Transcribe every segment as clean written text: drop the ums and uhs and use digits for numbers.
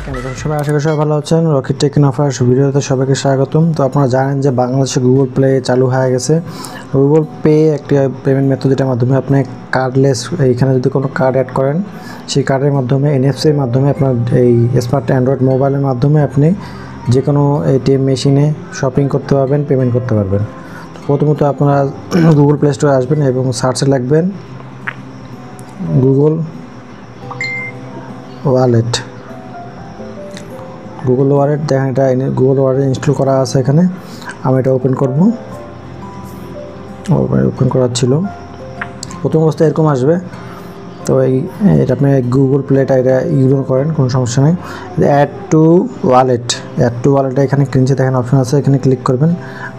সবাই আশা করি সবাই ভালো আছেন। রকিট টেক অফার ভিডিওতে সবাইকে স্বাগতম। তো আপনারা জানেন যে বাংলাদেশে গুগল প্লে চালু হয়ে গেছে। গুগল পে একটি পেমেন্ট মেথড যেটার মাধ্যমে আপনি কার্ডলেস এইখানে যদি কোনো কার্ড অ্যাড করেন সেই কার্ডের মাধ্যমে এনএফসির মাধ্যমে আপনার এই স্মার্ট অ্যান্ড্রয়েড মোবাইলের মাধ্যমে আপনি যে কোনো এটিএম মেশিনে শপিং করতে পারবেন, পেমেন্ট করতে পারবেন। প্রথমত আপনারা গুগল প্লে স্টোরে আসবেন এবং সার্চে লিখবেন গুগল ওয়ালেট। গুগল ওয়ালেট দেখেন, এটা গুগল ওয়ালেট ইনস্টল করা আছে। এখানে আমি এটা ওপেন করব। ওপেন করার ছিল, প্রথম অবস্থায় এরকম আসবে। তো এটা আপনি গুগল প্লেটা এটা ইগনোর করেন, কোনো সমস্যা নেই। অ্যাড টু ওয়ালেটটা এখানে নিচে দেখেন অপশন আছে, এখানে ক্লিক করবেন।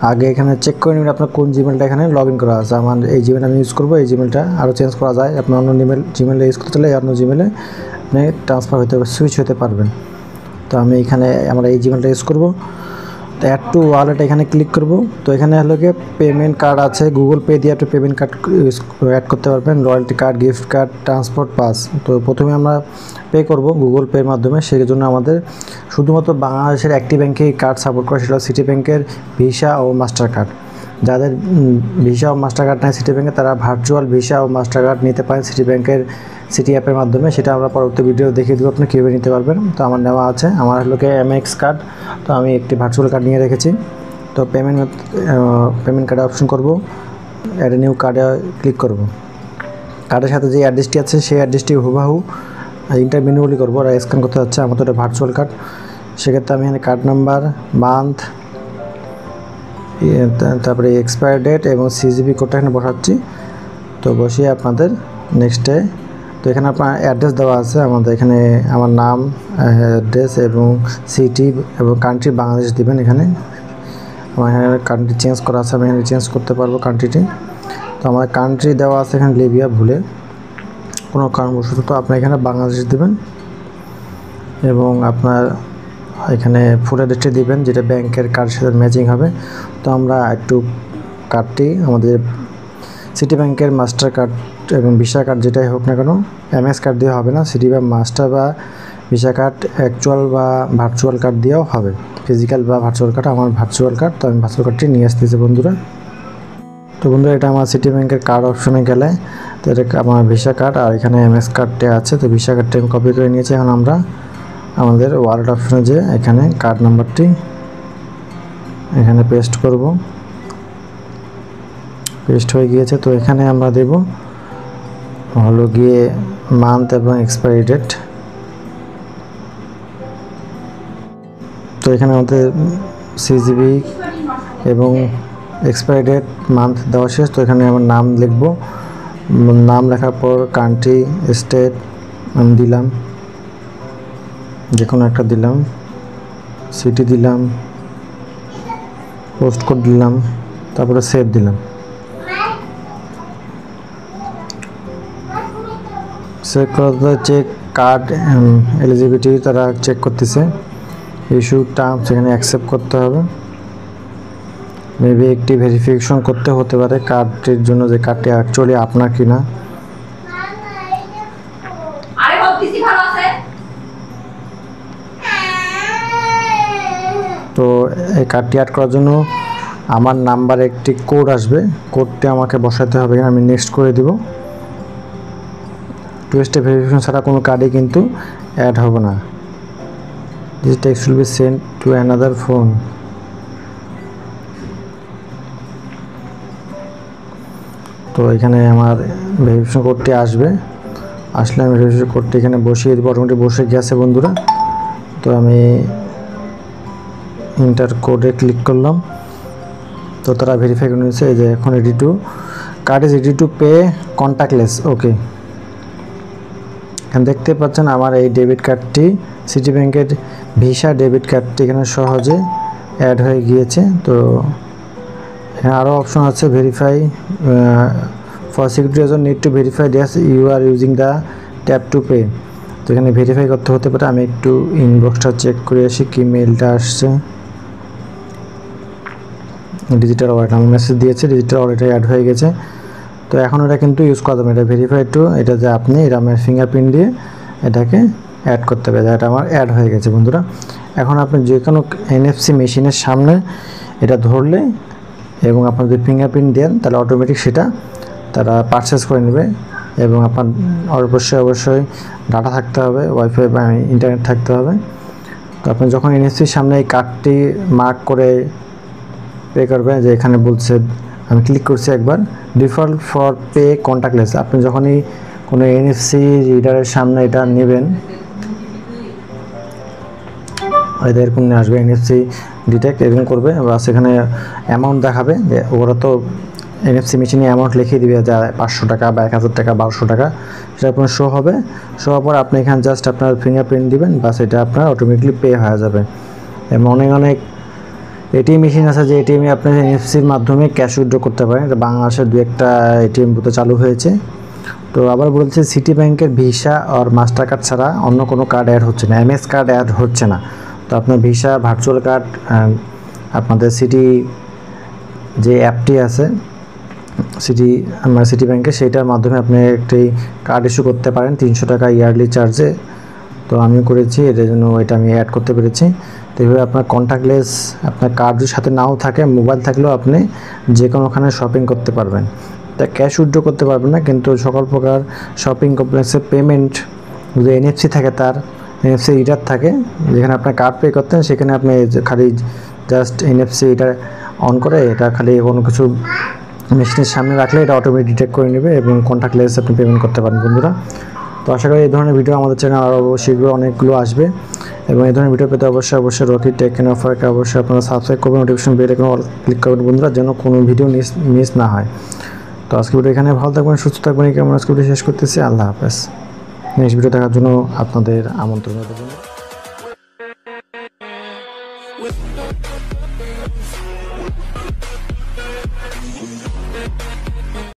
আগে এখানে চেক করে নেবেন আপনার কোন জিমেলটা এখানে লগ ইন করা আছে। আমার এই জিমেল আমি ইউজ করবো। এই জিমেলটা আরও চেঞ্জ করা যায়, আপনি অন্য জিমেলে ইউজ করতে চাইলে অন্য জিমেলে আপনি ট্রান্সফার সুইচ হতে পারবেন। তো আমি এখানে আমরা এই জিমেলটা ইউজ করব। তো অ্যাড টু ওয়ালেট এখানে ক্লিক করব। তো এখানে হলো গিয়ে পেমেন্ট কার্ড আছে, গুগল পে দিয়ে আপনি পেমেন্ট কার্ড অ্যাড করতে পারবেন, royalty card, gift card, transport pass. তো প্রথমে আমরা পে করব গুগল পের মাধ্যমে। সেই জন্য আমাদের শুধুমাত্র বাংলাদেশের একটি ব্যাংকে কার্ড সাপোর্ট করে, সেটা সিটি ব্যাংকের ভিসা ও মাস্টার কার্ড। যাদের ভিসা ও মাস্টার কার্ড নেয় সিটি ব্যাংকে, তারা ভার্চুয়াল ভিসা ও মাস্টার কার্ড নিতে পারেন সিটি ব্যাংকের সিটি অ্যাপের মাধ্যমে। সেটা আমরা পরবর্তী ভিডিও দেখিয়ে দেবো আপনি কীভাবে নিতে পারবেন। তো আমার নেওয়া আছে, আমার হলো এমএক্স কার্ড। তো আমি একটি ভার্চুয়াল কার্ড নিয়ে রেখেছি। তো পেমেন্ট কার্ডে অপশন করব, অ্যাড নিউ কার্ডে ক্লিক করব। কার্ডের সাথে যে অ্যাড্রেসটি আছে সেই অ্যাড্রেসটি হুবাহু ইন্টার ম্যানুয়ালি করবো, আর স্ক্যান করতে হচ্ছে। আমার তো এটা ভার্চুয়াল কার্ড, সেক্ষেত্রে আমি এখানে কার্ড নাম্বার, মান্থ, তারপরে এক্সপায়ার ডেট এবং সিজিবি কোডটা এখানে বসাচ্ছি। তো বসিয়ে আপনাদের নেক্সটে, তো এখানে আপনার অ্যাড্রেস দেওয়া আছে আমাদের এখানে, আমার নাম, অ্যাড্রেস এবং সিটি এবং কান্ট্রি বাংলাদেশ দিবেন। এখানে আমার এখানে কান্ট্রি চেঞ্জ করা আছে, আমি এখানে চেঞ্জ করতে পারবো কান্ট্রিটি। তো আমার কান্ট্রি দেওয়া আছে এখানে লিবিয়া, ভুলে কোনো কারণবশত। তো আপনি এখানে বাংলাদেশ দিবেন এবং আপনার এখানে ফুল অ্যাড্রেসটি দিবেন যেটা ব্যাংকের কার্ডের সাথে ম্যাচিং হবে। তো আমরা একটু কার্ডটি আমাদের সিটি ব্যাংকের মাস্টার কার্ড এবং ভিসা কার্ড যেটাই হোক না কেন, এমএস কার্ড দিয়ে হবে না, সিটি বা মাস্টার বা ভিসা কার্ড অ্যাকচুয়াল বা ভার্চুয়াল কার্ড দিয়েও হবে, ফিজিক্যাল বা ভার্চুয়াল কার্ড। আমার ভার্চুয়াল কার্ড, তো আমি ভার্চুয়াল কার্ডটি নিয়ে আসতেছি বন্ধুরা। তো বন্ধুরা এটা আমার সিটি ব্যাংকের কার্ড অপশনে গেলে তো এটা আমার ভিসা কার্ড, আর এখানে এমএস কার্ডটি আছে। তো ভিসা কার্ডটি আমি কপি করে নিয়েছি। এখন আমরা আমাদের ওয়ালেট অপশনে যে এখানে কার্ড নাম্বারটি এখানে পেস্ট করব। পেস্ট হয়ে গিয়েছে। তো এখানে আমরা দেব হলো গিয়ে মান্থ এবং এক্সপায়ারি ডেট। তো এখানে আমাদের সিজিবি এবং এক্সপায়ারি ডেট, মান্থ দেওয়া শেষ। তো এখানে আমার নাম লিখব, নাম লেখার পর কান্ট্রি, স্টেট আমি দিলাম, যে কোনো একটা দিলাম, সিটি দিলাম, পোস্ট কোড দিলাম, তারপরে সেভ দিলাম। চেক করাতে চেক কার্ড এলিজিবিলিটি তারা চেক করতেছে, ইস্যু টার্মস এখানে অ্যাকসেপ্ট করতে হবে। মেবি একটি ভেরিফিকেশন করতে হতে পারে কার্ডটির জন্য যে কার্ডটি অ্যাকচুয়ালি আপনার কিনা। তো এই কার্ডটি অ্যাড করার জন্য আমার নাম্বারে একটি কোড আসবে, কোডটি আমাকে বসাতে হবে। আমি নেক্সট করে দিব। টু স্টেপ ভেরিফিকেশন ছাড়া কোনো কার্ডই কিন্তু অ্যাড হবে না। This text will be send to another phone. তো এখানে আমার ভেরিফিকেশন কোডটি আসবে, আসলে আমি ভেরিফিকেশন কোডটি এখানে বসিয়ে দিব। অটোমেটিক বসে গেছে বন্ধুরা। তো আমি ইন্টার কোডে ক্লিক করলাম। তো তারা ভেরিফাই করে নিয়েছে। এই যে এখন card is ready to pay contactless. Okay, এখানে দেখতে পাচ্ছেন আমার এই ডেবিট কার্ডটি, সিটি ব্যাংকের ভিসা ডেবিট কার্ডটি এখানে সহজে অ্যাড হয়ে গিয়েছে। তো এখানে আরও অপশন আছে, verify for security reason need to verify that you are using the tap to pay. তো এখানে ভেরিফাই করতে হতে পারে। আমি একটু ইনবক্সটা চেক করে আসি কি মেলটা আসছে। ডিজিটাল ওয়ালেট আমি মেসেজ দিয়েছি, ডিজিটাল ওয়ালেটে অ্যাড হয়ে গেছে। তো এখন এটা কিন্তু ইউজ করা যাবে, এটা ভেরিফাই টু, এটা যে আপনি এটা আমার ফিঙ্গারপ্রিন্ট দিয়ে এটাকে অ্যাড করতে হবে। এটা আমার অ্যাড হয়ে গেছে বন্ধুরা। এখন আপনি যে কোনো এনএফসি মেশিনের সামনে এটা ধরলে এবং আপনার যদি ফিঙ্গারপ্রিন্ট দেন তাহলে অটোমেটিক সেটা তারা পারচেস করে নেবে। এবং আপনার অবশ্যই ডাটা থাকতে হবে, ওয়াইফাই বা ইন্টারনেট থাকতে হবে। তো আপনি যখন এনএফসির সামনে এই কার্ডটি মার্ক করে পে করবেন, যে এখানে বলছে, আমি ক্লিক করছি একবার, ডিফল্ট ফর পে কন্ট্যাক্টলেস। আপনি যখনই কোনো এনএফসি রিডারের সামনে এটা নেবেন, এরকম নিয়ে আসবে, এনএফসি ডিটেক্ট এরকম করবে, বা সেখানে অ্যামাউন্ট দেখাবে। ওরা তো এনএফসি মেশিনে অ্যামাউন্ট লিখিয়ে দিবে, যা 500 টাকা বা 1000 টাকা 1200 টাকা, সেটা আপনার শো হবে। শো হওয়ার পর আপনি এখানে জাস্ট আপনার ফিঙ্গারপ্রিন্ট দিবেন, বা সেটা আপনার অটোমেটিকলি পে হয়ে যাবে। এবং অনেক এটিএম মেশিন আছে যে এটিএমে আপনি এনএফসির মাধ্যমে ক্যাশ উইথড্র করতে পারেন। এটা বাংলাদেশের 2-1টা এটিএম বুথে চালু হয়েছে। তো আবার বলছে সিটি ব্যাংকের ভিসা আর মাস্টার কার্ড ছাড়া অন্য কোনো কার্ড অ্যাড হচ্ছে না, এমএস কার্ড অ্যাড হচ্ছে না। তো আপনার ভিসা, ভার্চুয়াল কার্ড, আপনাদের সিটি যে অ্যাপটি আছে সিটি ব্যাংকে, সেইটার মাধ্যমে আপনি একটি কার্ড ইস্যু করতে পারেন 300 টাকা ইয়ারলি চার্জে। তো আমি করেছি, এটার জন্য এটা আমি অ্যাড করতে পেরেছি। তো এইভাবে আপনার কন্ট্যাক্টলেস, আপনার কার্ড যদি সাথে নাও থাকে, মোবাইল থাকলেও আপনি যে কোনোখানে শপিং করতে পারবেন। তা ক্যাশ উইথড্র করতে পারবেন না, কিন্তু সকল প্রকার শপিং কমপ্লেক্সের পেমেন্ট যদি এনএফসি থাকে, তার এনএফসি রিডার থাকে, যেখানে আপনার কার্ড পে করতেন, সেখানে আপনি খালি জাস্ট এনএফসি এটা অন করে, এটা খালি কোনো কিছু মেশিনের সামনে রাখলে এটা অটোমেটিক ডিটেক্ট করে নেবে এবং কন্ট্যাক্টলেস আপনি পেমেন্ট করতে পারেন বন্ধুরা। তো আশা করি এই ধরনের ভিডিও আমাদের চ্যানেল আরও শীঘ্র অনেকগুলো আসবে। এবং এই ধরনের ভিডিও পেতে অবশ্যই রকি টেক এন্ড অফারকে অবশ্যই আপনারা সাবস্ক্রাইব করবেন, notification bell icon all click করবেন বন্ধুরা, যেন কোনো ভিডিও মিস না হয়। তো আজকে ভিডিও এখানে, ভালো থাকবেন, সুস্থ থাকবেন, কেমন আজকে ভিডিও শেষ করতেছি। আল্লাহ হাফেজ। নেক্সট ভিডিও দেখার জন্য আপনাদের আমন্ত্রণ রইল।